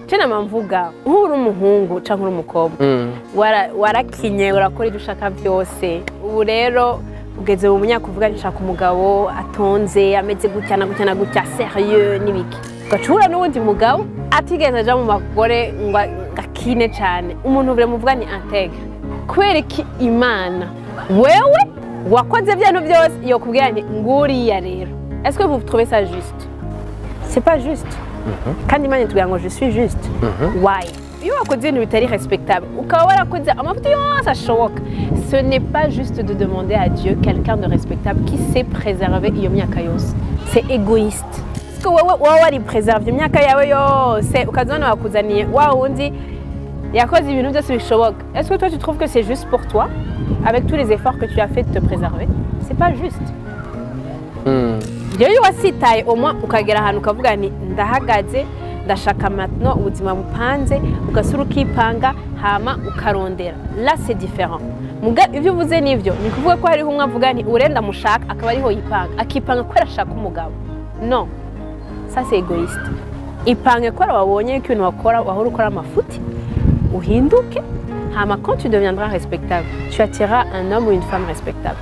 Cena mamvuga nk'uri umuhungu canke uri umukobwa warakinye urakora ibyo ushaka byose ubu rero ugeze mu myaka uvuga nshaka umugabo atonze ameze gutya na gutya na gutya sérieux n'ibiki gacura n'ubundi mugabo atigeze aja mu magore ngo gakine cyane umuntu vure muvuga ni intègre kubera iki Imana wewe wakoze ibintu byose iyo kubwira nti nguriya rero est-ce que vous trouvez ça juste? C'est pas juste. Kandi Imana itubwira ngo je suis juste. Why? Iyo wakoze ibintu bitari respectable ukaba warakoze amafuti yose ashoboka, ce n'est pas juste de demander à Dieu quelqu'un de respectable qui sait préserver iyo myaka yose. C'est égoïste. Parce que wewe wari préserve imyaka yawe yose ukazana wakuzaniye wa wundi yakoze ibintu byose bishoboka. Est-ce que toi tu trouves que c'est juste pour toi avec tous les efforts que tu as fait de te préserver? C'est pas juste. Iyo wasitaye umwa ukagera ahantu ukavuga ni ndahagaze ndashaka maintenant ubuzima bupanze ugasura ukipanga hama ukarondera. Là c'est différent. Muga ivyo uvuze nivyo ni kuvuga ko hari umwe avuga ni urenda mushaka akaba ariho yipanga akipanga ko arashaka umugabo. Non. Ça c'est égoïste. Ipange ko wabonye ko ibintu wakora wahora ukora amafuti uhinduke hama quand tu deviendras respectable tu attireras un homme ou une femme respectable.